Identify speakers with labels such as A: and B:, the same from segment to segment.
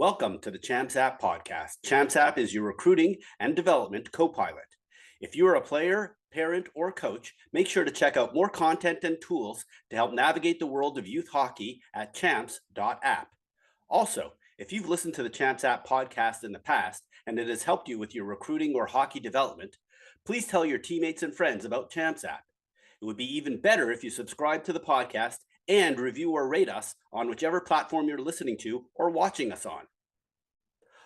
A: Welcome to the Champs App podcast. Champs App is your recruiting and development copilot. If you are a player, parent, or coach, make sure to check out more content and tools to help navigate the world of youth hockey at champs.app. Also, if you've listened to the Champs App podcast in the past and it has helped you with your recruiting or hockey development, please tell your teammates and friends about Champs App. It would be even better if you subscribe to the podcast and review or rate us on whichever platform you're listening to or watching us on.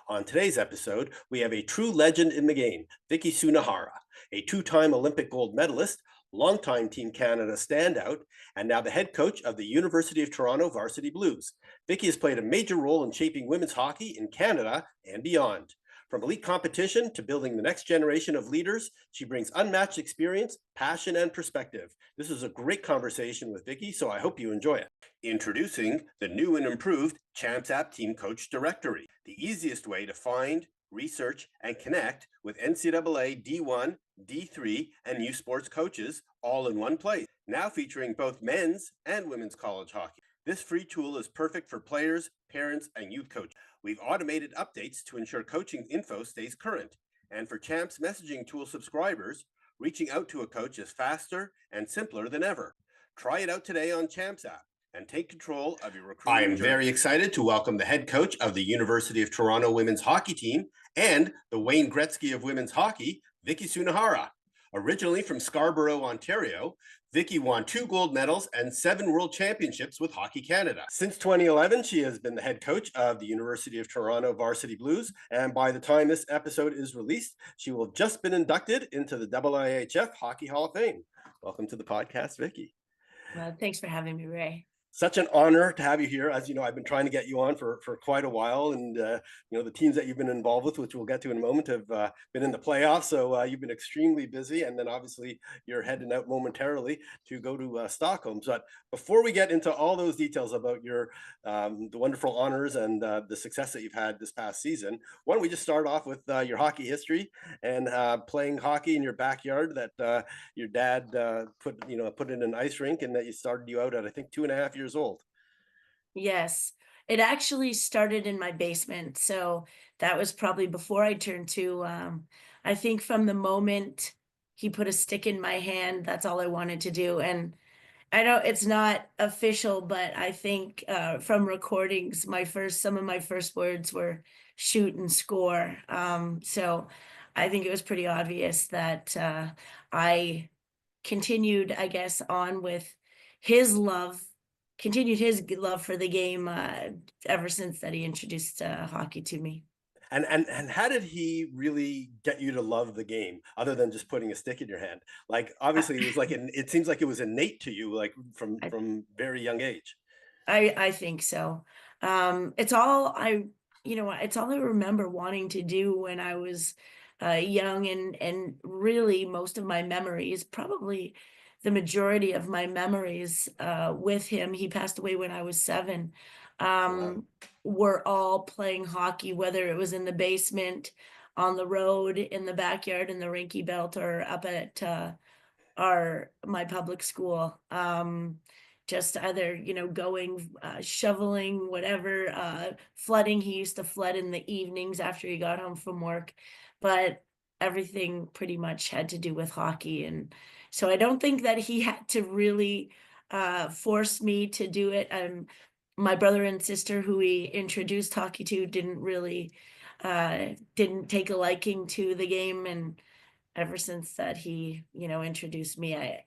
A: On today's episode, we have a true legend in the game, Vicky Sunohara, a two-time Olympic gold medalist, longtime Team Canada standout, and now the head coach of the University of Toronto Varsity Blues. Vicky has played a major role in shaping women's hockey in Canada and beyond. From elite competition to building the next generation of leaders, she brings unmatched experience, passion, and perspective. This is a great conversation with Vicky, so I hope you enjoy it. Introducing the new and improved Champs App Team Coach Directory, the easiest way to find, research, and connect with NCAA D1, D3, and youth sports coaches all in one place. Now featuring both men's and women's college hockey. This free tool is perfect for players, parents, and youth coaches. We've automated updates to ensure coaching info stays current. And for Champs messaging tool subscribers, reaching out to a coach is faster and simpler than ever. Try it out today on Champs App and take control of your recruiting. I am very excited to welcome the head coach of the University of Toronto women's hockey team and the Wayne Gretzky of women's hockey, Vicky Sunohara. Originally from Scarborough, Ontario, Vicky won 2 gold medals and 7 world championships with Hockey Canada. Since 2011, she has been the head coach of the University of Toronto Varsity Blues, and by the time this episode is released, she will have just been inducted into the IIHF Hockey Hall of Fame. Welcome to the podcast, Vicky.
B: Well, thanks for having me, Ray.
A: Such an honor to have you here. As you know, I've been trying to get you on for quite a while, and the teams that you've been involved with, which we'll get to in a moment, have been in the playoffs. So you've been extremely busy, and then obviously you're heading out momentarily to go to Stockholm. But before we get into all those details about your the wonderful honors and the success that you've had this past season, why don't we just start off with your hockey history and playing hockey in your backyard that your dad put in an ice rink, and that you started you out at, I think, 2.5 years old.
B: Yes, it actually started in my basement. So that was probably before I turned 2. I think from the moment he put a stick in my hand, that's all I wanted to do. And I know it's not official, but I think from recordings, some of my first words were shoot and score. So I think it was pretty obvious that I continued, I guess, on with his love continued his love for the game ever since that he introduced hockey to me.
A: And how did he really get you to love the game, other than just putting a stick in your hand? Like, obviously, it was like it seems like it was innate to you, like from very young age.
B: I think so. It's all it's all I remember wanting to do when I was young, and really most of my memories, probably the majority of my memories with him, he passed away when I was 7,
A: Wow.
B: were all playing hockey, whether it was in the basement, on the road, in the backyard, in the rinky belt, or up at my public school. Just either, going, shoveling, whatever, flooding. He used to flood in the evenings after he got home from work, but everything pretty much had to do with hockey. And so I don't think that he had to really force me to do it. My brother and sister, who he introduced hockey to, didn't take a liking to the game. And ever since that he, introduced me,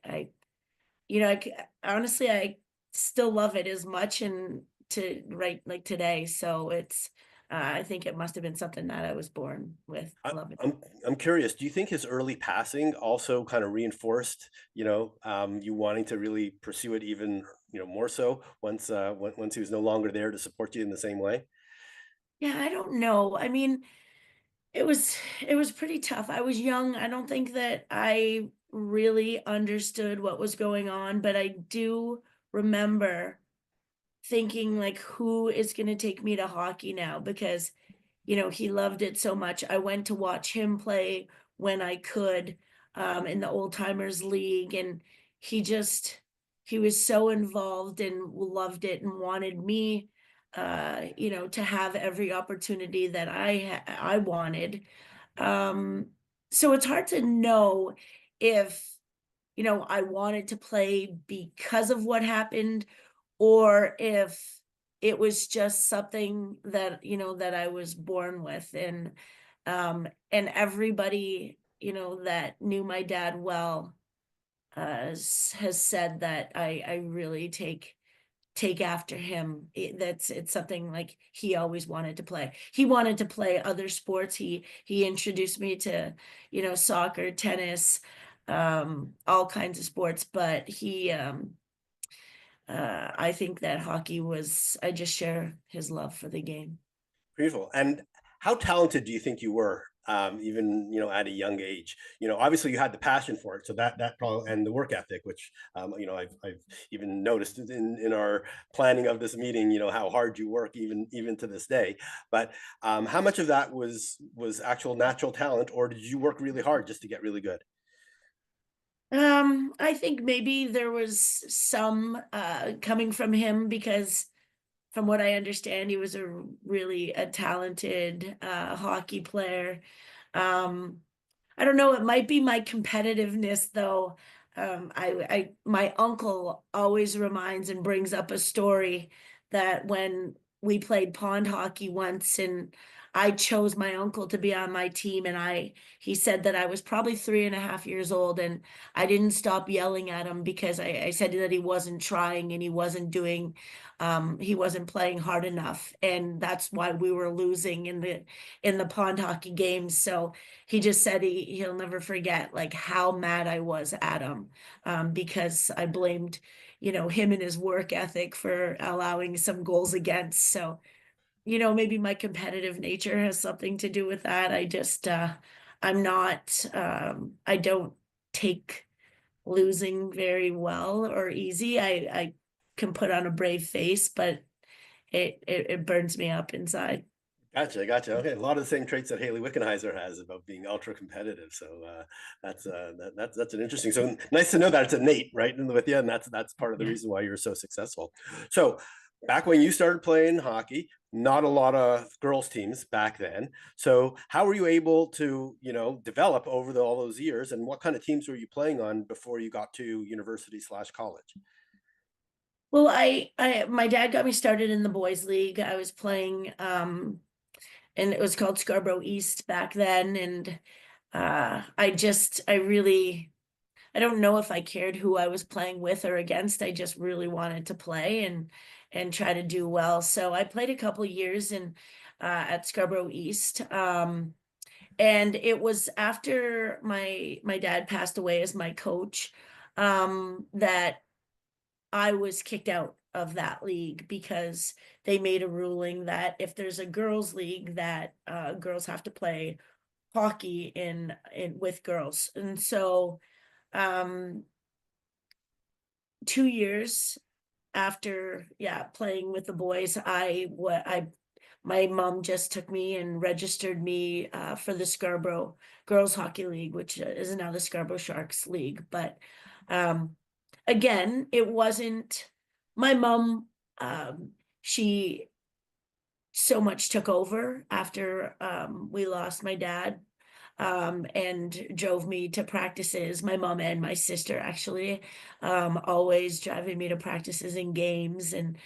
B: honestly, I still love it as much and to right like today. So it's, I think it must have been something that I was born with. Loving.
A: I'm curious. Do you think his early passing also kind of reinforced, you wanting to really pursue it even, more so once he was no longer there to support you in the same way?
B: Yeah, I don't know. I mean, it was pretty tough. I was young. I don't think that I really understood what was going on, but I do remember thinking, like, who is going to take me to hockey now? Because, he loved it so much. I went to watch him play when I could, in the old timers league. And he was so involved and loved it and wanted me to have every opportunity that I wanted. Um, so it's hard to know if, I wanted to play because of what happened, or if it was just something that, that I was born with. And everybody, that knew my dad well, has said that I really take after him. It's something like he always wanted to play. He wanted to play other sports. He introduced me to, soccer, tennis, all kinds of sports, but I think that hockey was, I just share his love for the game.
C: Beautiful. And how talented do you think you were, even at a young age? Obviously you had the passion for it, so that probably, and the work ethic, which I've even noticed in our planning of this meeting. How hard you work, even to this day. But how much of that was actual natural talent, or did you work really hard just to get really good?
B: I think maybe there was some coming from him, because from what I understand, he was a talented hockey player. Um, I don't know, it might be my competitiveness though. My uncle always reminds and brings up a story that when we played pond hockey once, and I chose my uncle to be on my team, and he said that I was probably 3.5 years old, and I didn't stop yelling at him because I said that he wasn't trying and he wasn't playing hard enough, and that's why we were losing in the pond hockey games. So he just said he'll never forget like how mad I was at him, because I blamed, him and his work ethic for allowing some goals against. So, maybe my competitive nature has something to do with that. I'm not, I don't take losing very well or easy. I can put on a brave face, but it burns me up inside.
C: Gotcha. Okay, a lot of the same traits that Haley Wickenheiser has about being ultra competitive. So that's an interesting. So nice to know that it's innate, right, with you, and that's part of the
B: Yeah.
C: reason why you're so successful. So back when you started playing hockey, not a lot of girls teams back then. So how were you able to develop over all those years, and what kind of teams were you playing on before you got to university/college?
B: Well, my dad got me started in the boys league. I was playing, and it was called Scarborough East back then. And I don't know if I cared who I was playing with or against. I just really wanted to play and try to do well. So I played a couple years at Scarborough East. And it was after my dad passed away as my coach, that I was kicked out of that league, because they made a ruling that if there's a girls league, that girls have to play hockey in with girls. And so, um 2 years after, yeah, playing with the boys, my mom just took me and registered me for the Scarborough Girls Hockey League, which is now the Scarborough Sharks League. But um, again, it wasn't my mom. She so much took over after we lost my dad, and drove me to practices. My mom and my sister actually, always driving me to practices and games. And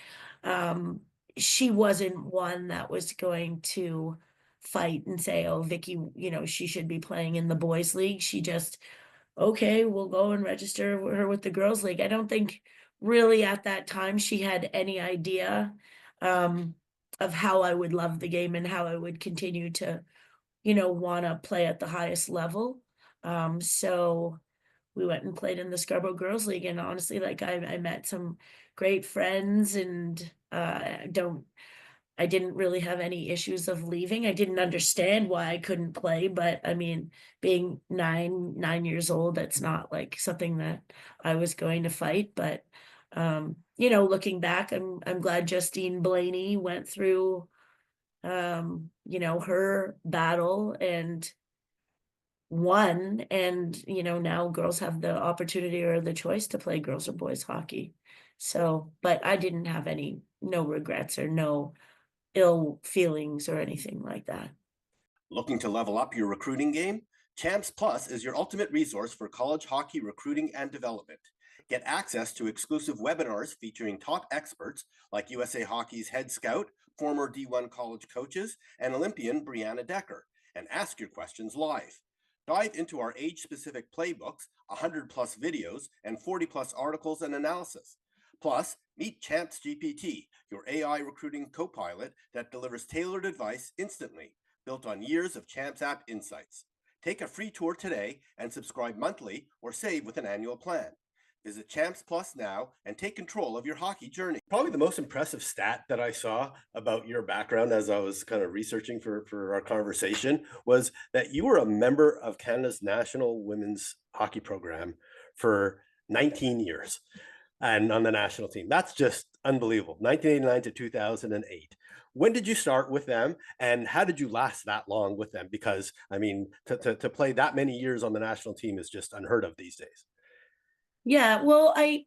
B: um, she wasn't one that was going to fight and say, "Oh, Vicky, she should be playing in the boys' league." She just, okay, we'll go and register her with the girls' league. I don't think really at that time she had any idea um, of how I would love the game and how I would continue to, want to play at the highest level. So we went and played in the Scarborough Girls League, and honestly, like I met some great friends, and I didn't really have any issues of leaving. I didn't understand why I couldn't play, but I mean, being 9 years old, that's not like something that I was going to fight. But looking back, I'm glad Justine Blaney went through her battle, and won, and now girls have the opportunity or the choice to play girls or boys hockey. So, but I didn't have no regrets or no ill feelings or anything like that.
C: Looking to level up your recruiting game? Champs Plus is your ultimate resource for college hockey recruiting and development. Get access to exclusive webinars featuring top experts like USA Hockey's head scout, former D1 college coaches, and Olympian Brianna Decker, and ask your questions live. Dive into our age-specific playbooks, 100 plus videos, and 40 plus articles and analysis. Plus, meet Champs GPT, your AI recruiting copilot that delivers tailored advice instantly, built on years of Champs app insights. Take a free tour today and subscribe monthly or save with an annual plan. Visit Champs Plus now and take control of your hockey journey. Probably the most impressive stat that I saw about your background as I was kind of researching for our conversation was that you were a member of Canada's national women's hockey program for 19 years and on the national team. That's just unbelievable. 1989 to 2008. When did you start with them, and how did you last that long with them? Because I mean, to play that many years on the national team is just unheard of these days.
B: Yeah, well, I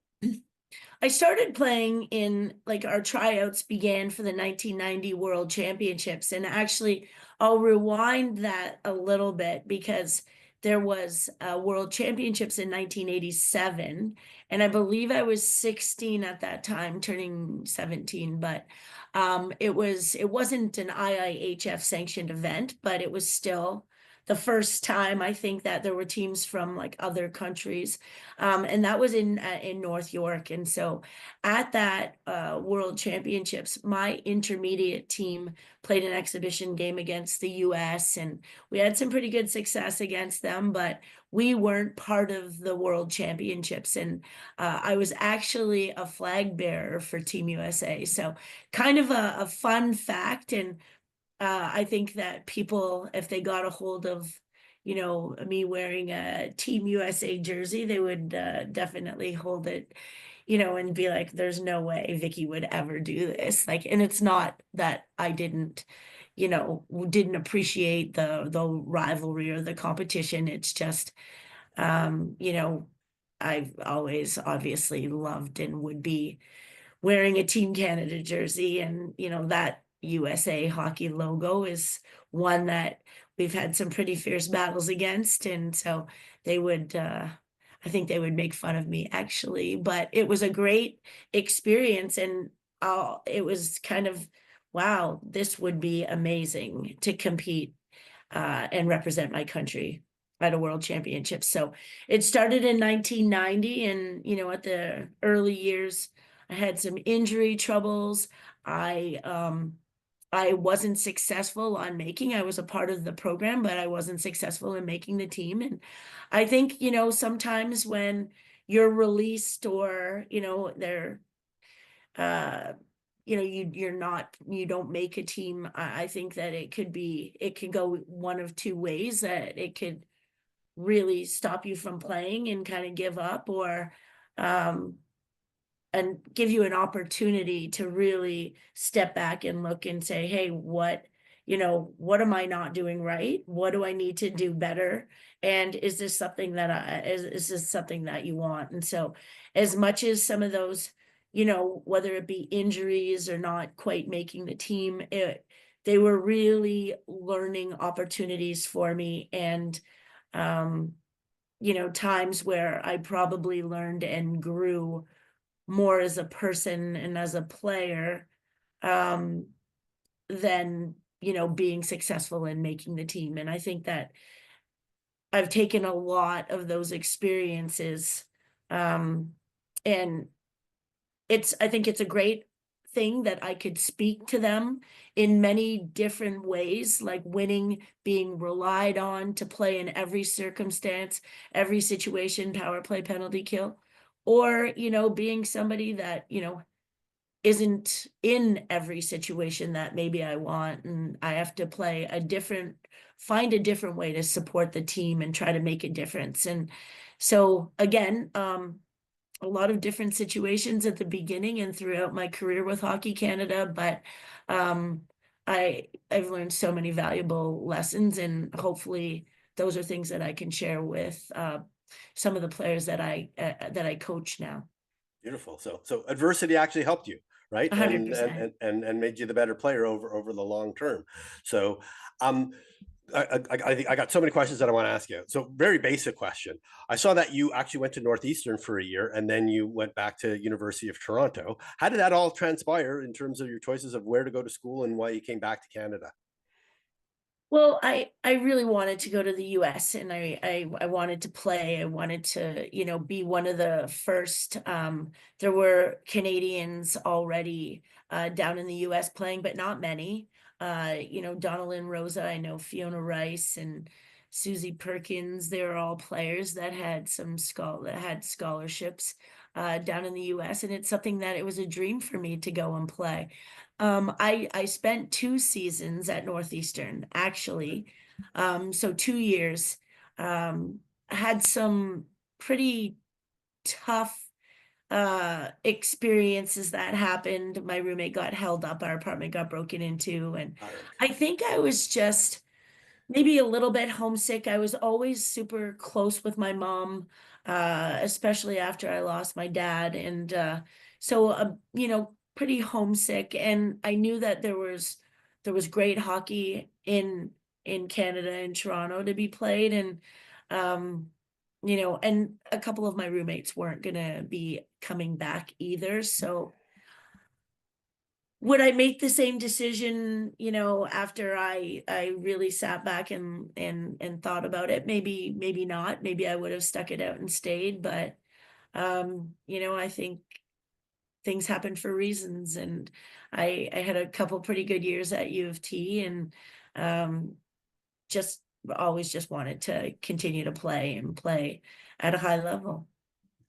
B: started playing in, like, our tryouts began for the 1990 World Championships, and actually I'll rewind that a little bit because there was World Championships in 1987, and I believe I was 16 at that time, turning 17, but it wasn't an IIHF sanctioned event, but it was still the first time I think that there were teams from like other countries, and that was in North York. And so at that World Championships, my intermediate team played an exhibition game against the US, and we had some pretty good success against them, but we weren't part of the World Championships. And I was actually a flag bearer for Team USA. So kind of a fun fact. And I think that people, if they got a hold of, me wearing a Team USA jersey, they would definitely hold it, and be like, there's no way Vicky would ever do this. Like, and it's not that I didn't appreciate the rivalry or the competition. It's just, I've always obviously loved and would be wearing a Team Canada jersey, and that USA hockey logo is one that we've had some pretty fierce battles against, and so they would I think they would make fun of me actually, but it was a great experience. And it was kind of, wow, this would be amazing to compete and represent my country at a world championship. So it started in 1990, and at the early years I had some injury troubles. I wasn't successful on making, I was a part of the program, but I wasn't successful in making the team. And I think, sometimes when you're released or, they're, you don't make a team, I think that it could go one of two ways, that it could really stop you from playing and kind of give up, or and give you an opportunity to really step back and look and say, hey, what am I not doing right? What do I need to do better? And is this something that is this something that you want? And so as much as some of those, whether it be injuries or not quite making the team, they were really learning opportunities for me. And times where I probably learned and grew more as a person and as a player, than being successful in making the team. And I think that I've taken a lot of those experiences, and I think it's a great thing that I could speak to them in many different ways, like winning, being relied on to play in every circumstance, every situation, power play, penalty kill, or being somebody that isn't in every situation that maybe I want, and I have to find a different way to support the team and try to make a difference. And so again, a lot of different situations at the beginning and throughout my career with Hockey Canada, but I've learned so many valuable lessons, and hopefully those are things that I can share with some of the players that I coach now.
C: Beautiful. So adversity actually helped you, right? And
B: 100%.
C: made you the better player over the long term. So um I think I got so many questions that I want to ask you. So very basic question. I saw that you actually went to Northeastern for a year and then you went back to University of Toronto. How did that all transpire in terms of your choices of where to go to school and why you came back to Canada?
B: Well, I really wanted to go to the US, and I wanted to play. I wanted to, be one of the first. There were Canadians already down in the US playing, but not many. Donalyn Rosa, I know Fiona Rice and Susie Perkins. They were all players that had scholarships down in the US, and it's something that it was a dream for me to go and play. I spent 2 seasons at Northeastern, actually. So 2 years. Had some pretty tough experiences that happened. My roommate got held up, our apartment got broken into, and I think I was just maybe a little bit homesick. I was always super close with my mom, especially after I lost my dad. And pretty homesick. And I knew that there was great hockey in Canada and Toronto to be played. And a couple of my roommates weren't gonna be coming back either. So would I make the same decision, after I really sat back and thought about it? Maybe not. Maybe I would have stuck it out and stayed, but I think things happen for reasons, and I had a couple pretty good years at U of T, and just always just wanted to continue to play and play at a high level.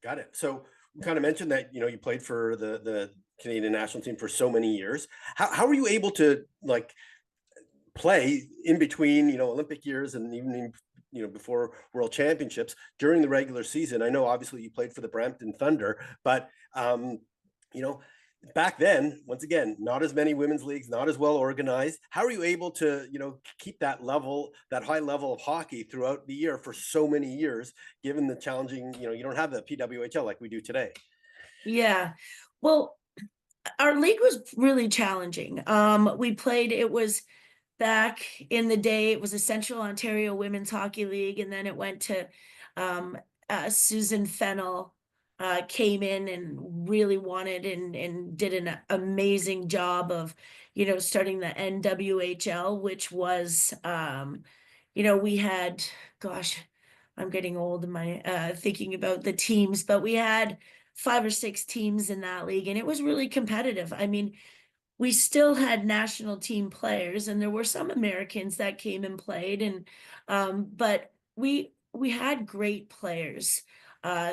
C: Got it. So you kind of mentioned that, you played for the Canadian national team for so many years. How were you able to like play in between, Olympic years and even before World Championships during the regular season? I know obviously you played for the Brampton Thunder, but you know, back then, once again, not as many women's leagues, not as well organized. How are you able to, keep that level, that high level of hockey throughout the year for so many years, given the challenging, you don't have the PWHL like we do today?
B: Yeah. Well, our league was really challenging. We played, it was back in the day, it was a Central Ontario Women's Hockey League, and then it went to um, Susan Fennell came in and really wanted and did an amazing job of, starting the NWHL, which was, we had, gosh, I'm getting old in my thinking about the teams, but we had 5 or 6 teams in that league, and it was really competitive. I mean, we still had national team players, and there were some Americans that came and played, and but we had great players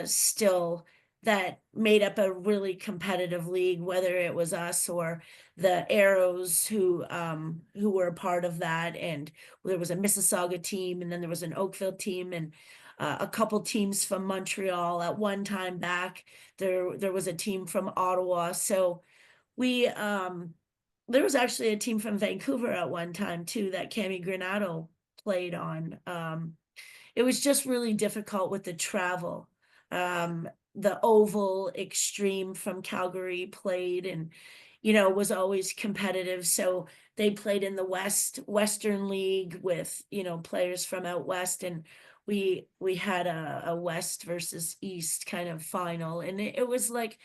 B: still that made up a really competitive league, whether it was us or the Arrows who were a part of that. And there was a Mississauga team, and then there was an Oakville team, and a couple teams from Montreal. At one time back, there was a team from Ottawa. So we there was actually a team from Vancouver at one time too that Cami Granato played on. It was just really difficult with the travel. The Oval Extreme from Calgary played, and was always competitive. So they played in the Western League with players from out west, and we had a West versus East kind of final, and it was like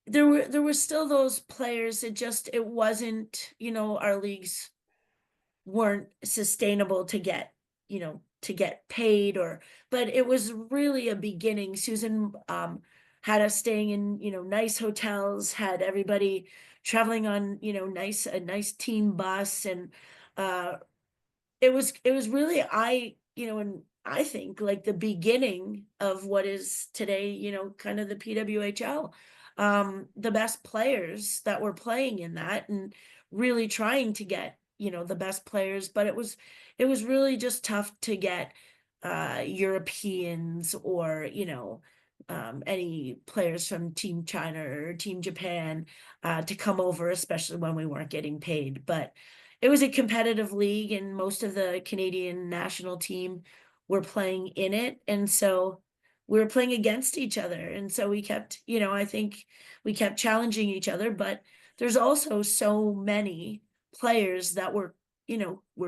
B: there were still those players. It wasn't, our leagues weren't sustainable to get paid, but it was really a beginning. Susan had us staying in, nice hotels, had everybody traveling on, a nice team bus. And it was really, and I think like the beginning of what is today, kind of the PWHL. The best players that were playing in that, and really trying to get, the best players, but it was really just tough to get Europeans or, any players from Team China or Team Japan to come over, especially when we weren't getting paid. But it was a competitive league, and most of the Canadian national team were playing in it, and so we were playing against each other, and so we kept, I think we kept challenging each other, but there's also so many players that were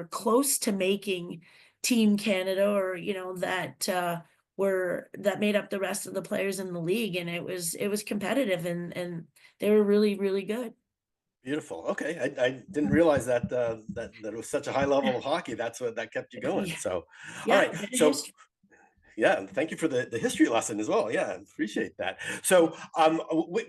B: close to making Team Canada, or that made up the rest of the players in the league, and it was competitive, and they were really, really good.
C: Beautiful. Okay, I didn't realize that that it was such a high level of hockey. That's what that kept you going.
B: Yeah,
C: So, all
B: yeah,
C: right.
B: a bit of
C: So
B: history.
C: yeah, and thank you for the history lesson as well. Yeah, appreciate that. So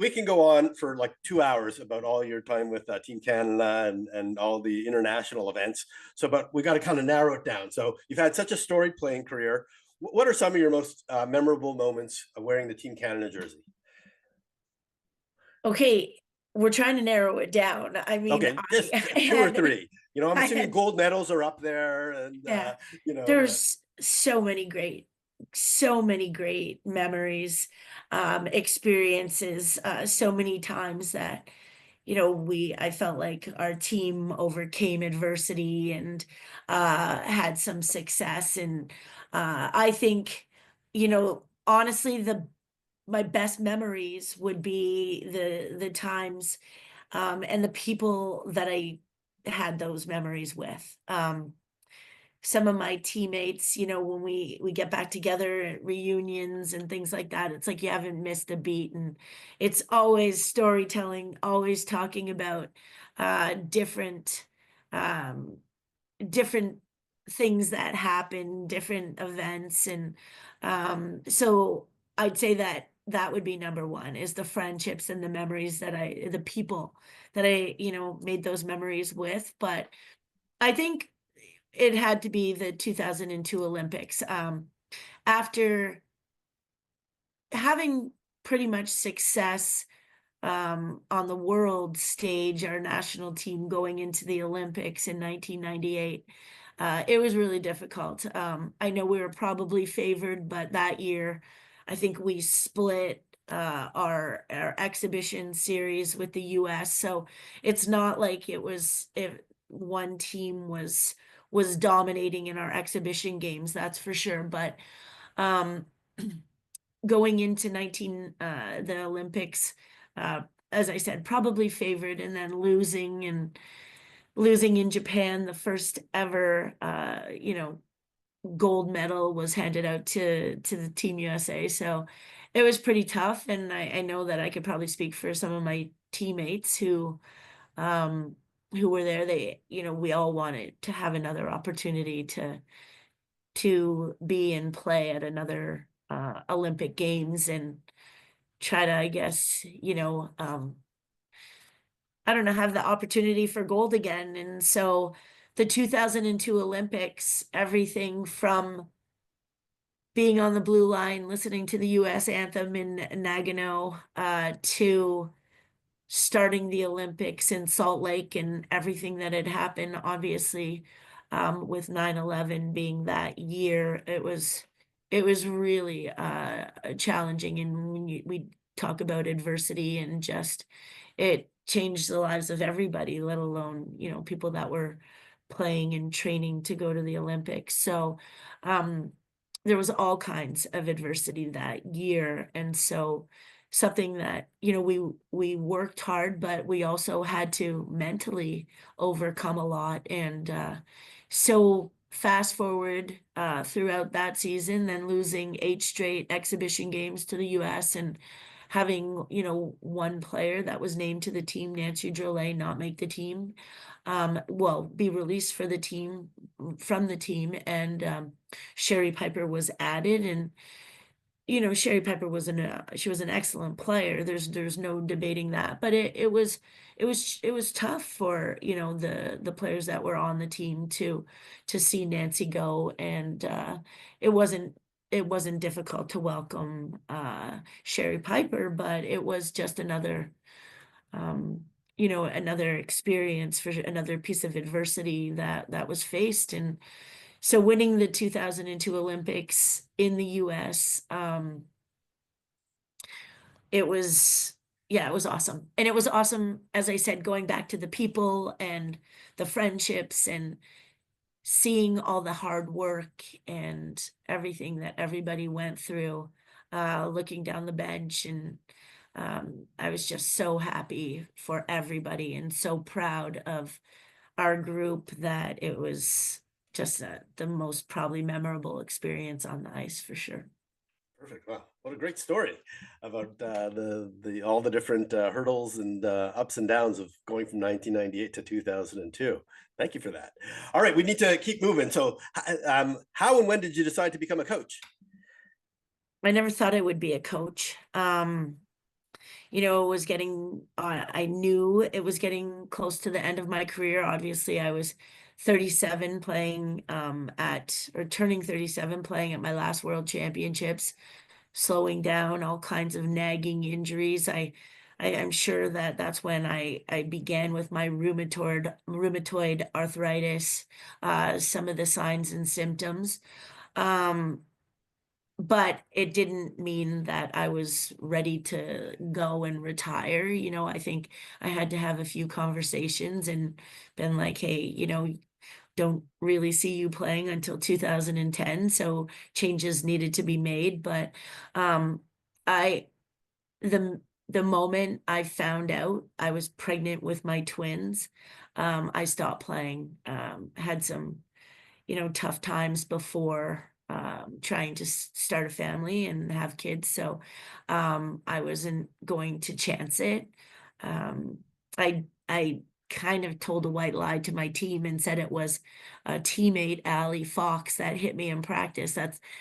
C: we can go on for like 2 hours about all your time with Team Canada and all the international events. So, but we got to kind of narrow it down. So you've had such a storied playing career. What are some of your most memorable moments of wearing the Team Canada jersey?
B: Okay, we're trying to narrow it down. I mean,
C: Okay, just
B: I
C: two or
B: had
C: three. I'm
B: I
C: assuming
B: had
C: gold medals are up there, and
B: yeah,
C: but
B: there's so many great memories, experiences, so many times that, I felt like our team overcame adversity and had some success. And I think, honestly, the my best memories would be the times, and the people that I had those memories with. Some of my teammates, when we get back together at reunions and things like that, it's like you haven't missed a beat, and it's always storytelling, always talking about different um different things that happen, different events, and so I'd say that that would be number one, is the friendships and the memories the people that I, made those memories with. But I think it had to be the 2002 Olympics. After having pretty much success on the world stage, our national team going into the Olympics in 1998, it was really difficult. I know we were probably favored, but that year, I think we split our exhibition series with the U.S. So it's not like it was if one team was dominating in our exhibition games, that's for sure. But um, going into the Olympics, uh, as I said, probably favored, and then losing in Japan, the first ever, gold medal was handed out to the Team USA. So it was pretty tough, and I know that I could probably speak for some of my teammates um, who were there. We all wanted to have another opportunity to be and play at another Olympic Games, and try to, I guess, I don't know, have the opportunity for gold again. And so the 2002 Olympics, everything from being on the blue line, listening to the US anthem in Nagano, to starting the Olympics in Salt Lake, and everything that had happened, obviously, with 9/11 being that year, it was really challenging. And when we talk about adversity, and just it changed the lives of everybody, let alone, people that were playing and training to go to the Olympics. So there was all kinds of adversity that year. And so something that, we worked hard, but we also had to mentally overcome a lot. And so fast forward throughout that season, then losing 8 straight exhibition games to the US, and having, one player that was named to the team, Nancy Drolet, not make the team, well, be released from the team, and Sherry Piper was added. And Sherry Piper she was an excellent player. There's no debating that. But it was tough for, the players that were on the team to see Nancy go. And it wasn't difficult to welcome Sherry Piper, but it was just um another experience, for another piece of adversity that was faced. And so winning the 2002 Olympics in the US, it was yeah, it was awesome. And it was awesome, as I said, going back to the people and the friendships and seeing all the hard work and everything that everybody went through, looking down the bench. And I was just so happy for everybody and so proud of our group that it was just the most probably memorable experience on the ice for sure.
C: Perfect. Wow, what a great story about the all the different hurdles and ups and downs of going from 1998 to 2002. Thank you for that. All right, we need to keep moving. So, how and when did you decide to become a coach?
B: I never thought I would be a coach. You know, it was getting, I knew it was getting close to the end of my career. Obviously, I was 37 playing or turning 37 playing at my last world championships, slowing down, all kinds of nagging injuries. I'm sure that that's when I began with my rheumatoid arthritis, some of the signs and symptoms. Um, but it didn't mean that I was ready to go and retire. You know, I think I had to have a few conversations and been like, hey, you know, don't really see you playing until 2010. So changes needed to be made. But um I the moment I found out I was pregnant with my twins, I stopped playing. Had some, you know, tough times before trying to start a family and have kids. So I wasn't going to chance it. Um, I kind of told a white lie to my team and said it was a teammate, Allie Fox, that hit me in practice.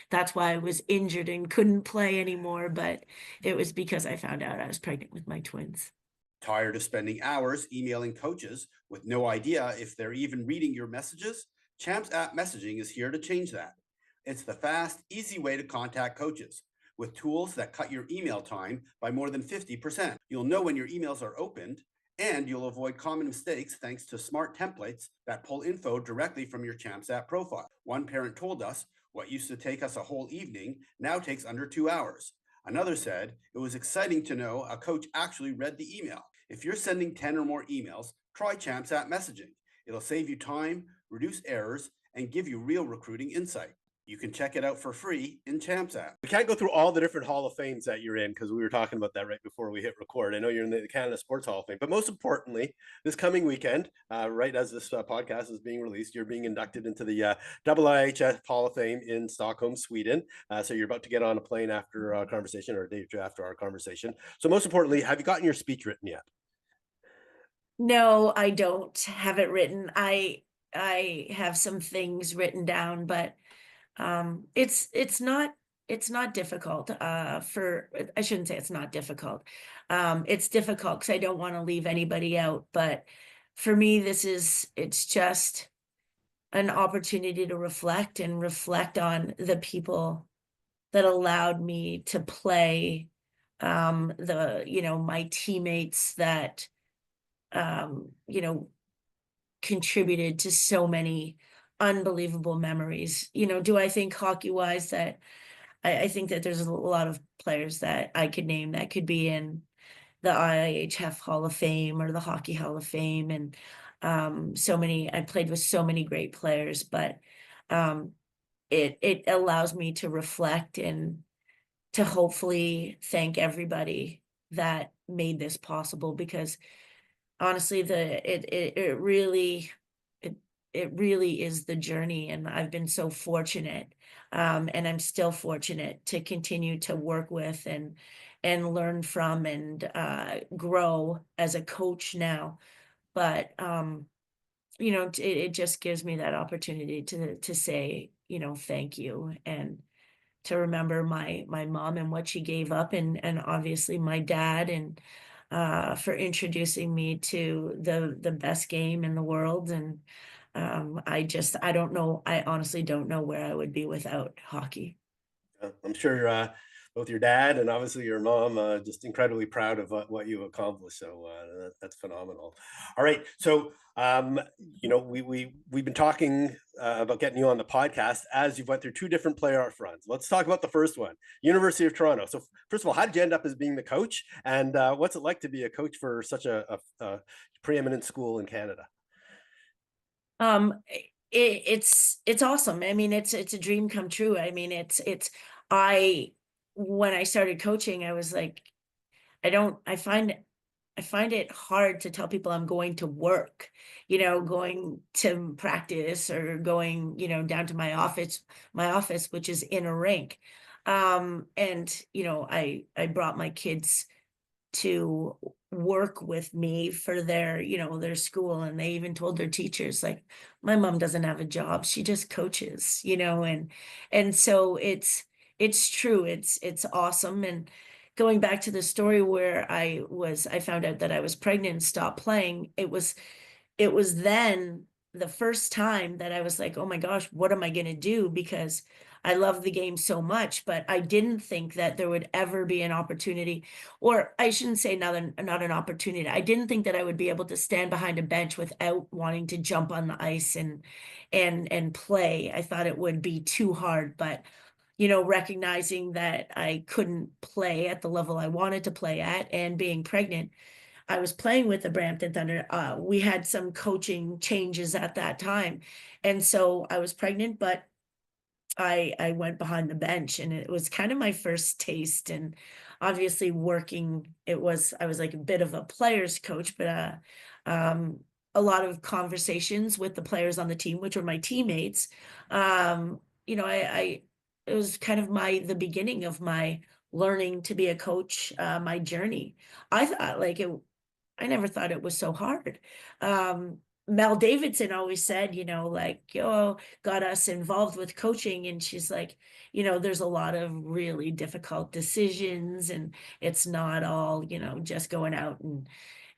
B: That's why I was injured and couldn't play anymore. But it was because I found out I was pregnant with my twins.
A: Tired of spending hours emailing coaches with no idea if they're even reading your messages? Champs App Messaging is here to change that. It's the fast, easy way to contact coaches with tools that cut your email time by more than 50%. You'll know when your emails are opened, and you'll avoid common mistakes thanks to smart templates that pull info directly from your Champs App profile. One parent told us, what used to take us a whole evening now takes under 2 hours. Another said, it was exciting to know a coach actually read the email. If you're sending 10 or more emails, try Champs App Messaging. It'll save you time, reduce errors, and give you real recruiting insight. You can check it out for free in Champs App.
C: We can't go through all the different Hall of Fames that you're in because we were talking about that right before we hit record. I know you're in the Canada Sports Hall of Fame, but most importantly, this coming weekend, right as this podcast is being released, you're being inducted into the IIHF Hall of Fame in Stockholm, Sweden. So you're about to get on a plane after our conversation, or a day or two after our conversation. So most importantly, have you gotten your speech written yet?
B: No, I don't have it written. I have some things written down, but it's not difficult for I shouldn't say it's not difficult. It's difficult because I don't want to leave anybody out, but for me it's just an opportunity to reflect and reflect on the people that allowed me to play, the you know my teammates that you know contributed to so many unbelievable memories. You know, do I think hockey wise that I think that there's a lot of players that I could name that could be in the IIHF Hall of Fame or the Hockey Hall of Fame. And so many, I played with so many great players, but um, it allows me to reflect and to hopefully thank everybody that made this possible because honestly it really it it really is the journey, and I've been so fortunate, and I'm still fortunate to continue to work with and learn from and grow as a coach now. But you know, it just gives me that opportunity to say, you know, thank you, and to remember my mom and what she gave up, and obviously my dad, and for introducing me to the best game in the world. And I don't know, I honestly don't know where I would be without hockey.
C: I'm sure both your dad and obviously your mom, just incredibly proud of what you've accomplished. So that's phenomenal. All right, so we've been talking about getting you on the podcast as you've went through two different player art fronts. Let's talk about the first one, University of Toronto. So first of all, how did you end up as being the coach, and what's it like to be a coach for such a preeminent school in Canada?
B: It's awesome. I mean, it's a dream come true. I mean, I when I started coaching, I was like, I don't I find it hard to tell people I'm going to work, going to practice or going, down to my office, which is in a rink. And I brought my kids to work with me for their school, and they even told their teachers, like, my mom doesn't have a job, she just coaches, and so it's true, it's awesome. And going back to the story where I found out that I was pregnant and stopped playing, it was then the first time that I was like, oh my gosh, what am I going to do? Because I love the game so much, but I didn't think that there would ever be an opportunity, or I shouldn't say not an opportunity. I didn't think that I would be able to stand behind a bench without wanting to jump on the ice and play. I thought it would be too hard, but recognizing that I couldn't play at the level I wanted to play at and being pregnant, I was playing with the Brampton Thunder. We had some coaching changes at that time. And so I was pregnant, but I went behind the bench, and it was kind of my first taste. And obviously working, I was like a bit of a player's coach, but um a lot of conversations with the players on the team, which were my teammates. I it was kind of the beginning of my learning to be a coach, my journey. I thought like it I never thought it was so hard. Um, Mel Davidson always said, like, got us involved with coaching. And she's like, there's a lot of really difficult decisions, and it's not all, just going out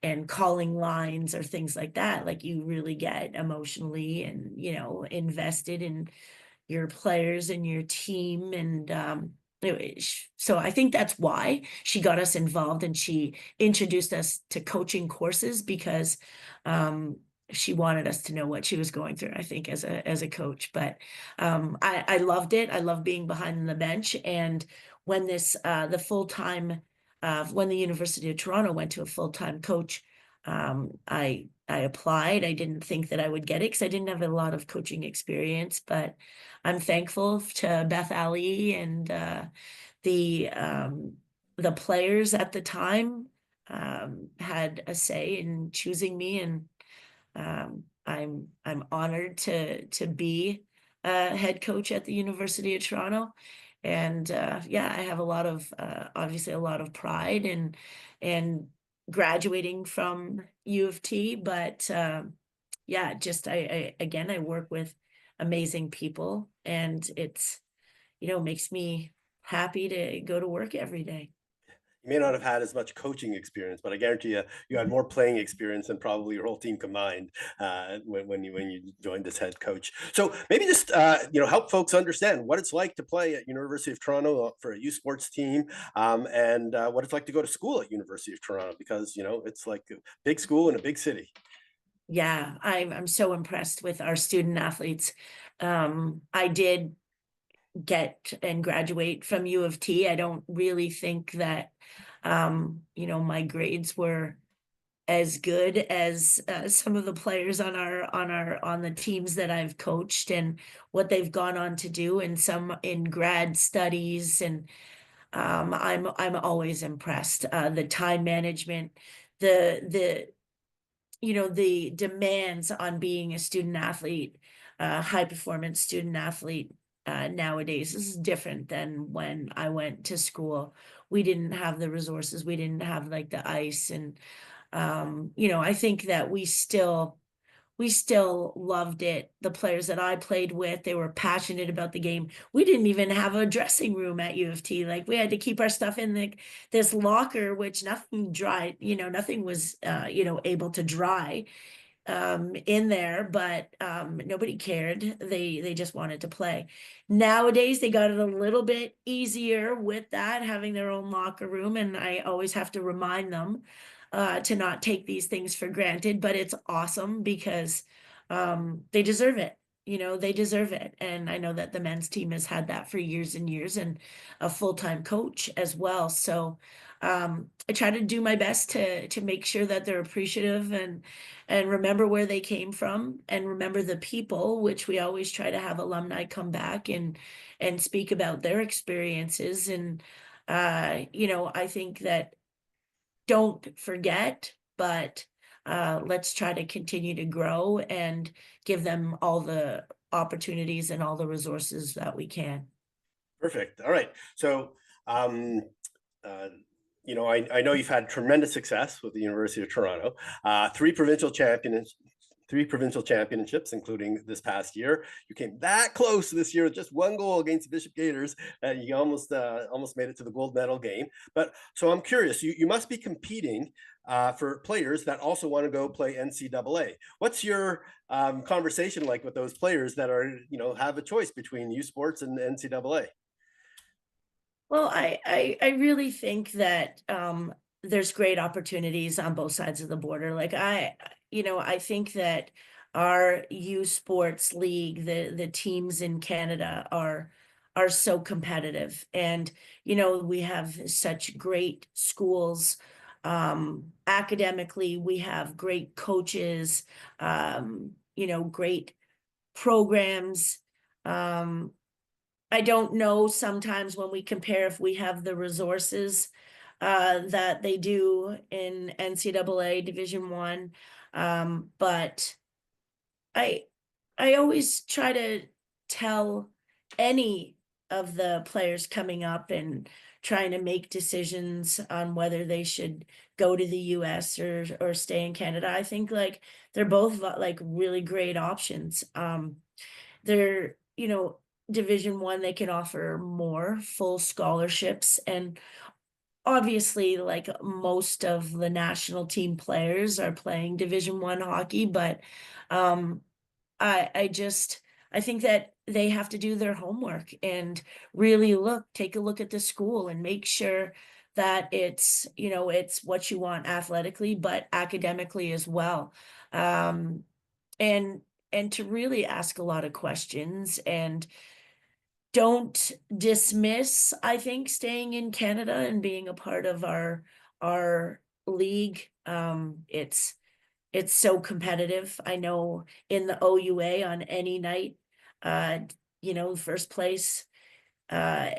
B: and calling lines or things like that. Like, you really get emotionally and, invested in your players and your team. And so I think that's why she got us involved, and she introduced us to coaching courses, because um she wanted us to know what she was going through, I think, as a coach. But I loved it. I love being behind the bench. And when the full-time when the University of Toronto went to a full-time coach, I applied. I didn't think that I would get it because I didn't have a lot of coaching experience, but I'm thankful to Beth Ali and the um, the players at the time had a say in choosing me. And I'm honored to be a head coach at the University of Toronto. And yeah, I have obviously a lot of pride and graduating from U of T. But yeah, just I work with amazing people, and it's makes me happy to go to work every day.
C: You may not have had as much coaching experience, but I guarantee you had more playing experience than probably your whole team combined when you joined as head coach. So maybe just help folks understand what it's like to play at University of Toronto for a U Sports team, and what it's like to go to school at University of Toronto, because it's like a big school in a big city.
B: Yeah, I'm so impressed with our student athletes. I did get and graduate from U of T. I don't really think that my grades were as good as some of the players on the teams that I've coached, and what they've gone on to do, and some in grad studies. And I'm always impressed. The time management, the the demands on being a student athlete, high performance student athlete, nowadays is different than when I went to school. We didn't have the resources, we didn't have like the ice. And I think that we still loved it. The players that I played with, they were passionate about the game. We didn't even have a dressing room at U of T. Like, we had to keep our stuff in this locker, which nothing dried, nothing was able to dry. in there, but nobody cared. They just wanted to play. Nowadays, they got it a little bit easier with that, having their own locker room, and I always have to remind them to not take these things for granted, but it's awesome because they deserve it. They deserve it. And I know that the men's team has had that for years and years, and a full-time coach as well. So I try to do my best to make sure that they're appreciative and remember where they came from and remember the people, which we always try to have alumni come back and speak about their experiences. And I think that don't forget, but let's try to continue to grow and give them all the opportunities and all the resources that we can.
C: Perfect. All right. So, uh, I know you've had tremendous success with the University of Toronto, three provincial championships, including this past year. You came that close this year with just one goal against the Bishop Gators, and you almost made it to the gold medal game. But so I'm curious, you must be competing for players that also want to go play NCAA. What's your conversation like with those players that are, have a choice between U Sports and NCAA?
B: Well, I really think that there's great opportunities on both sides of the border. Like I think that our U Sports League, the teams in Canada are so competitive, and we have such great schools. Academically, we have great coaches, great programs. I don't know sometimes when we compare if we have the resources that they do in NCAA Division One, but I I always try to tell any of the players coming up and trying to make decisions on whether they should go to the US or stay in Canada. I think like they're both like really great options. They're, Division One, they can offer more full scholarships, and obviously like most of the national team players are playing Division One hockey, but um I think that they have to do their homework and really take a look at the school and make sure that it's what you want athletically, but academically as well. Um, and and to really ask a lot of questions and don't dismiss, I think, staying in Canada and being a part of our league. It's so competitive. I know in the OUA on any night, uh, first place, uh,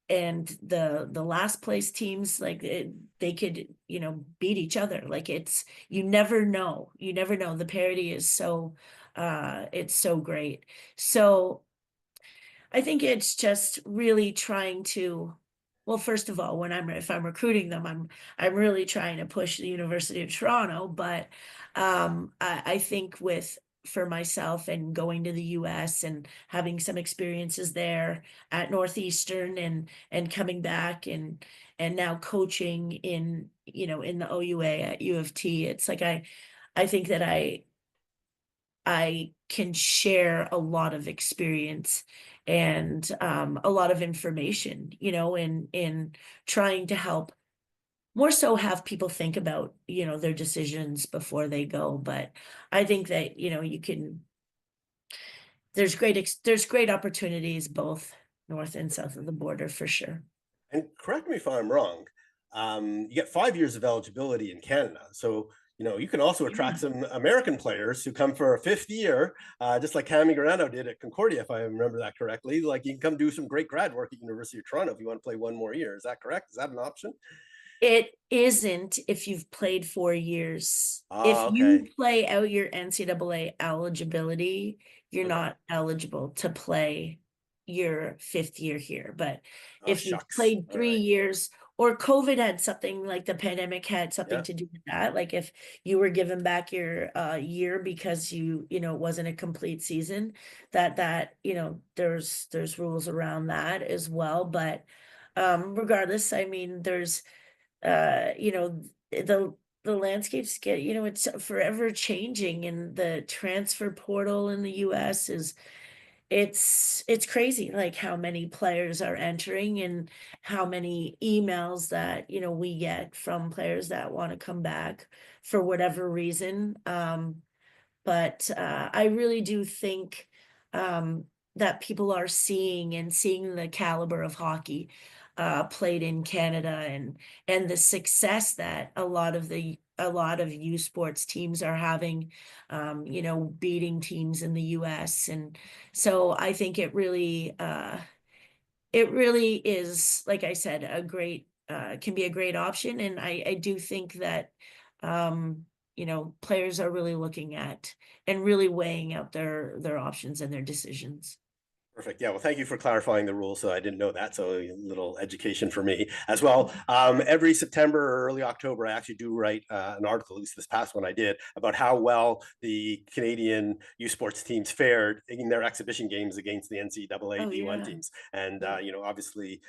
B: and the last place teams they could beat each other. Like you never know. You never know. The parity is it's so great. So I think it's just really trying to, well, first of all, if I'm recruiting them, I'm really trying to push the University of Toronto, but I think for myself and going to the US and having some experiences there at Northeastern and coming back and now coaching in the OUA at U of T, it's like I think that I can share a lot of experience and a lot of information, in trying to help more so have people think about, their decisions before they go. But I think that, there's great opportunities both north and south of the border for sure.
C: And correct me if I'm wrong, you get 5 years of eligibility in Canada. So, you can also attract some American players who come for a fifth year, just like Cami Granado did at Concordia, if I remember that correctly. Like you can come do some great grad work at University of Toronto if you want to play one more year. Is that correct? Is that an option?
B: It isn't if you've played 4 years. If
C: Okay.
B: you play out your NCAA eligibility, you're
C: Okay.
B: not eligible to play your fifth year here. But
C: Oh,
B: if you've
C: shucks.
B: played
C: All
B: 3 years, or COVID had something, like the pandemic had something
C: Yeah.
B: to do with that. Like if you were given back your year because it wasn't a complete season, there's rules around that as well. But regardless, I mean, there's the the landscape's get, it's forever changing, and the transfer portal in the US is it's crazy, like how many players are entering and how many emails that, we get from players that want to come back for whatever reason. But I really do think that people are seeing the caliber of hockey played in Canada, and the success that a lot of U Sports teams are having, beating teams in the US. And so I think it really is, like I said, a great can be a great option. And I do think that players are really looking at and really weighing out their options and their decisions.
C: Perfect. Yeah. Well, thank you for clarifying the rules. So I didn't know that. So a little education for me as well. Every September or early October, I actually do write an article, at least this past one I did, about how well the Canadian U Sports teams fared in their exhibition games against the NCAA
B: Oh
C: D1
B: yeah.
C: teams. And, obviously,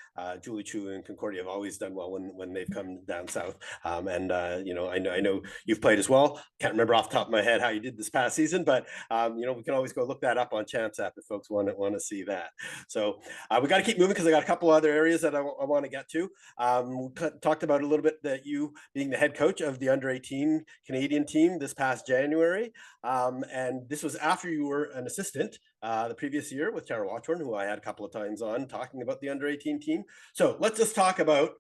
C: Julie Chu and Concordia have always done well when they've come down south. I know you've played as well. Can't remember off the top of my head how you did this past season, but, we can always go look that up on Champs app if folks want to see that. So we got to keep moving because I got a couple other areas that I want to get to. We talked about a little bit that you being the head coach of the under 18 Canadian team this past January. And this was after you were an assistant the previous year with Tara Watchorn, who I had a couple of times on talking about the under 18 team. So let's just talk about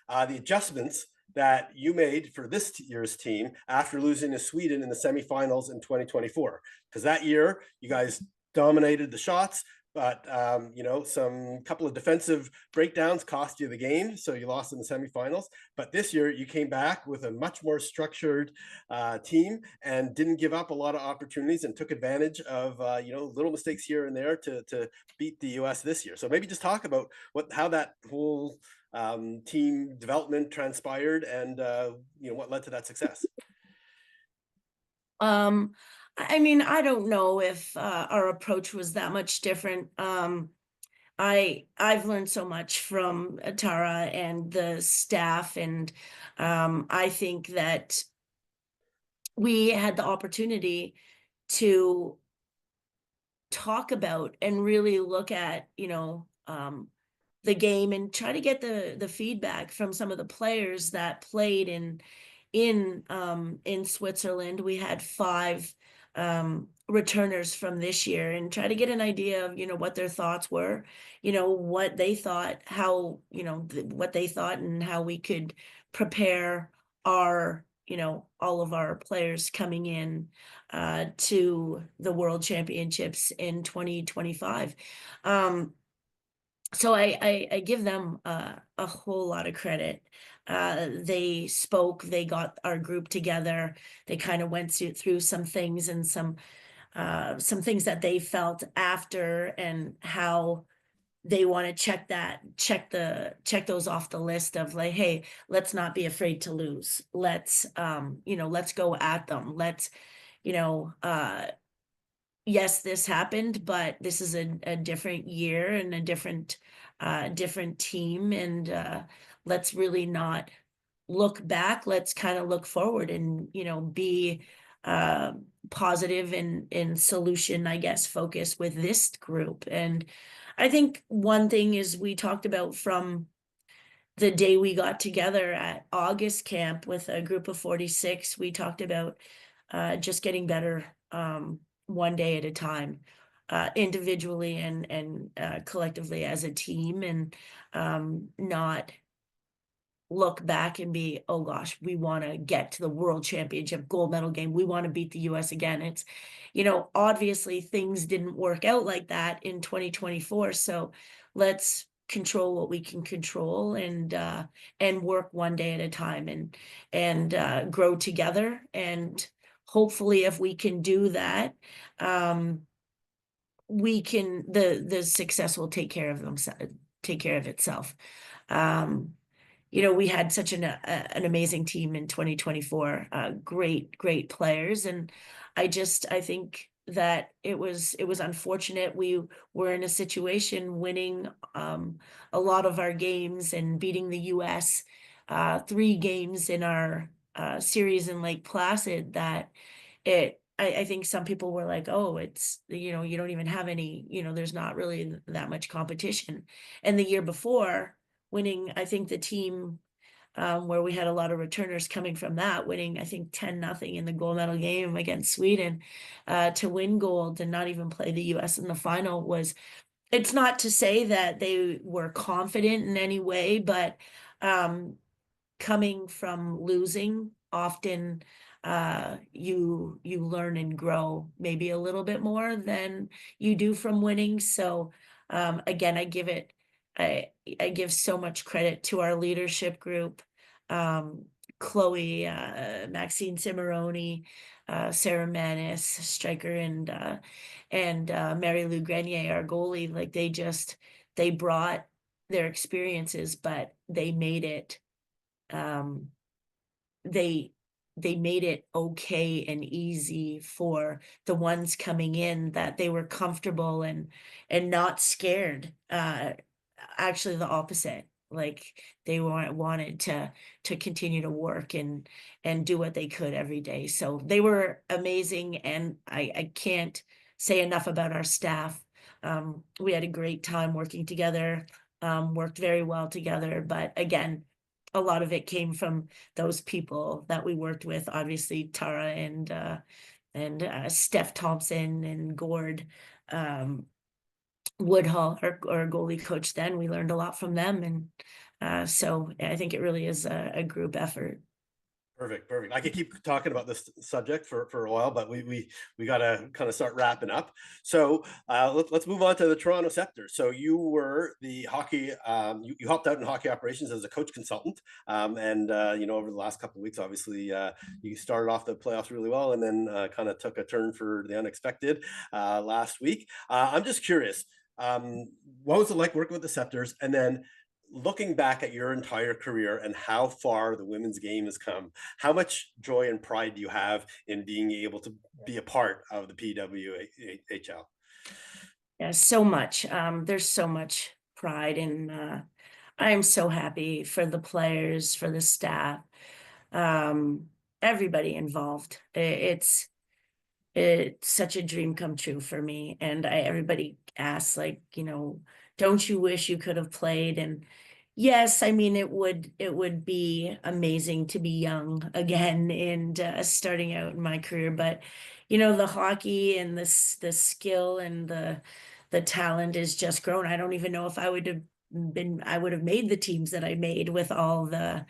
C: the adjustments that you made for this year's team after losing to Sweden in the semifinals in 2024. Because that year you guys dominated the shots, but some couple of defensive breakdowns cost you the game, so you lost in the semifinals. But this year you came back with a much more structured team and didn't give up a lot of opportunities and took advantage of little mistakes here and there to beat the US this year. So maybe just talk about how that whole team development transpired and what led to that success.
B: I don't know if our approach was that much different. I've learned so much from Tara and the staff, and I think that we had the opportunity to talk about and really look at, the game and try to get the feedback from some of the players that played in Switzerland. We had 5 returners from this year, and try to get an idea of, what their thoughts were, what they thought, how, what they thought, and how we could prepare our, all of our players coming in to the World Championships in 2025. So I give them a whole lot of credit. They spoke, they got our group together, they kind of went through some things, and some things that they felt after, and how they want to check those off the list of, like, hey, let's not be afraid to lose. Let's let's go at them. Let's, yes, this happened, but this is a different year and a different team. And let's really not look back. Let's kind of look forward and, be positive and in solution, I guess, focus with this group. And I think one thing is, we talked about from the day we got together at August camp with a group of 46, we talked about just getting better one day at a time, individually and collectively as a team, and not look back and be, oh gosh, we want to get to the World Championship gold medal game. We want to beat the US again. It's, obviously things didn't work out like that in 2024. So let's control what we can control, and work one day at a time, and grow together. And hopefully, if we can do that, we can, the success will take care of itself. We had such an amazing team in 2024, great players. And I think that it was unfortunate. We were in a situation winning a lot of our games and beating the US 3 games in our series in Lake Placid that I think some people were like, oh, it's, you know, you don't even have any, you know, there's not really that much competition. And the year before, winning, I think the team where we had a lot of returners coming from that, winning, I think 10-0 in the gold medal game against Sweden, to win gold and not even play the US in the final was, it's not to say that they were confident in any way, but coming from losing, often you learn and grow maybe a little bit more than you do from winning. So again, I I give so much credit to our leadership group, um, Chloe, Maxine Cimarroni, Sarah Manis, striker, and Mary Lou Grenier, our goalie. Like they brought their experiences, but they made it um they they made it okay and easy for the ones coming in, that they were comfortable and not scared. Actually the opposite. Like they wanted to continue to work and do what they could every day. So they were amazing, and I can't say enough about our staff. We had a great time working together, worked very well together, but again, a lot of it came from those people that we worked with, obviously Tara and Steph Thompson and Gord, Woodhull, our goalie coach. Then we learned a lot from them, and so I think it really is a group effort.
C: Perfect, perfect. I could keep talking about this subject for a while, but we got to kind of start wrapping up. So let's move on to the Toronto Scepter. So you were the hockey, you helped out in hockey operations as a coach consultant, and you know, over the last couple of weeks, obviously you started off the playoffs really well, and then kind of took a turn for the unexpected last week. I'm just curious, what was it like working with the Scepters, and then looking back at your entire career and how far the women's game has come, how much joy and pride do you have in being able to be a part of the PWHL?
B: Yeah, so much. There's so much pride, and I am so happy for the players, for the staff, um, everybody involved. It's such a dream come true for me. And everybody asks, like, you know, don't you wish you could have played? And yes, I mean, it would be amazing to be young again and starting out in my career. But you know, the hockey and the skill and the talent is just grown. I don't even know if I would have made the teams that I made with all the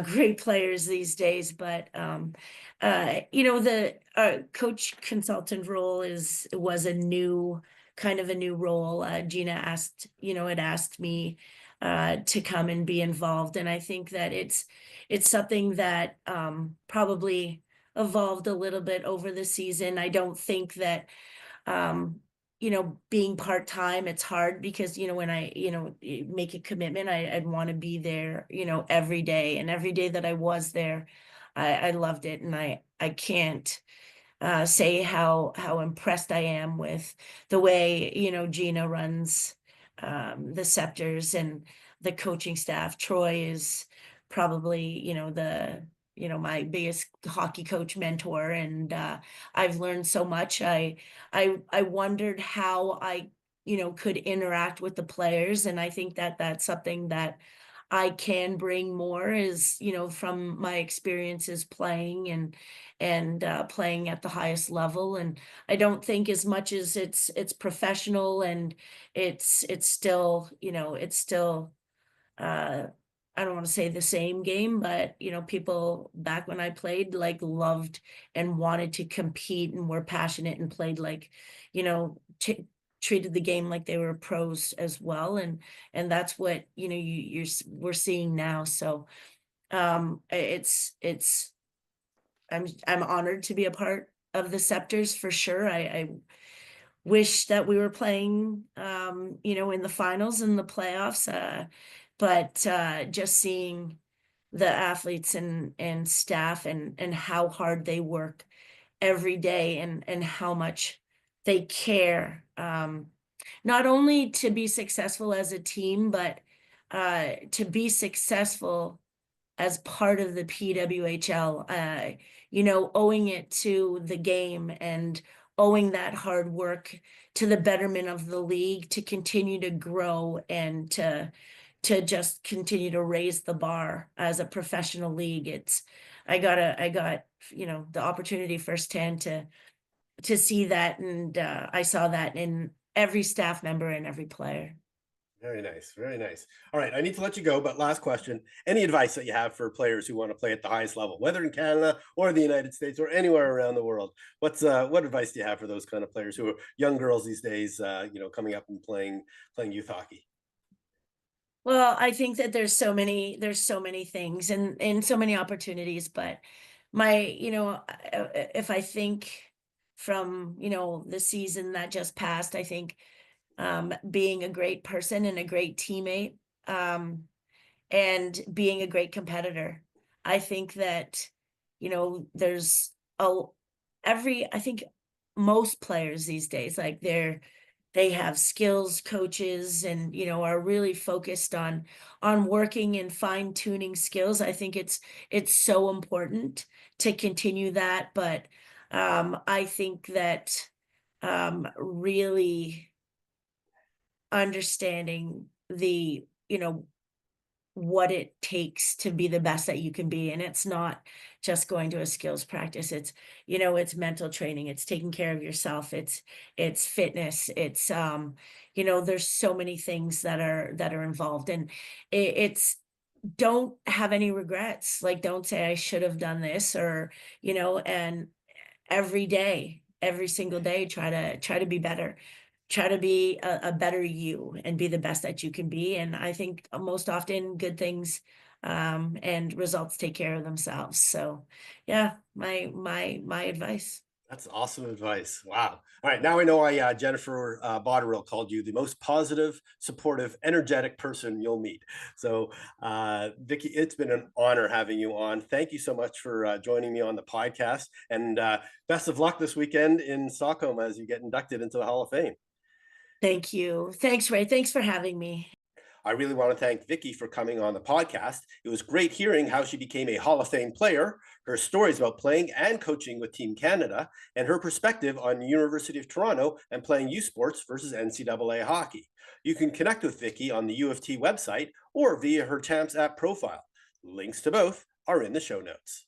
B: great players these days. But you know, the coach consultant role was a new kind of a new role. Gina asked, you know, had asked me to come and be involved, and I think that it's something that probably evolved a little bit over the season. I don't think that um you know, being part-time, it's hard because, you know, when I, you know, make a commitment, I'd want to be there, you know, every day. And every day that I was there, I loved it. And I can't say how impressed I am with the way, you know, Gina runs the Scepters and the coaching staff. Troy is probably, you know, my biggest hockey coach mentor, and I've learned so much. I wondered how I, you know, could interact with the players, and I think that that's something that I can bring more, is, you know, from my experiences playing and playing at the highest level. And I don't think, as much as it's professional and it's still, you know, it's still uh I don't want to say the same game, but you know, people back when I played, like, loved and wanted to compete and were passionate and played like, you know, treated the game like they were pros as well. And that's what, you know, we're seeing now. So it's I'm honored to be a part of the Scepters for sure. I wish that we were playing you know, in the finals and the playoffs, but just seeing the athletes and staff and how hard they work every day, and how much they care, not only to be successful as a team, but to be successful as part of the PWHL, you know, owing it to the game and owing that hard work to the betterment of the league to continue to grow and to just continue to raise the bar as a professional league. I got, you know, the opportunity firsthand to see that, and I saw that in every staff member and every player.
C: Very nice. Very nice. All right. I need to let you go, but last question. Any advice that you have for players who want to play at the highest level, whether in Canada or the United States or anywhere around the world? What advice do you have for those kind of players who are young girls these days, you know, coming up and playing youth hockey?
B: Well, I think that there's so many things and so many opportunities, but you know, if I think from, you know, the season that just passed, I think being a great person and a great teammate, um, and being a great competitor. I think that, you know, there's a I think most players these days, like they have skills coaches and, you know, are really focused on working and fine tuning skills. I think it's so important to continue that. But I think that really understanding the, you know, what it takes to be the best that you can be, and it's not just going to a skills practice. It's, you know, it's mental training, it's taking care of yourself, it's fitness, it's you know, there's so many things that are involved, and it's don't have any regrets. Like, don't say I should have done this, or, you know, and every day, every single day, try to be better, try to be a better you and be the best that you can be. And I think most often good things and results take care of themselves. So yeah, my advice.
C: That's awesome advice. Wow. All right. Now I know why Jennifer Botterill called you the most positive, supportive, energetic person you'll meet. So, Vicky, it's been an honor having you on. Thank you so much for joining me on the podcast. And best of luck this weekend in Stockholm as you get inducted into the Hall of Fame.
B: Thank you. Thanks, Ray. Thanks for having me.
C: I really want to thank Vicky for coming on the podcast. It was great hearing how she became a Hall of Fame player, her stories about playing and coaching with Team Canada, and her perspective on the University of Toronto and playing U Sports versus NCAA hockey. You can connect with Vicky on the U of T website or via her Champs app profile. Links to both are in the show notes.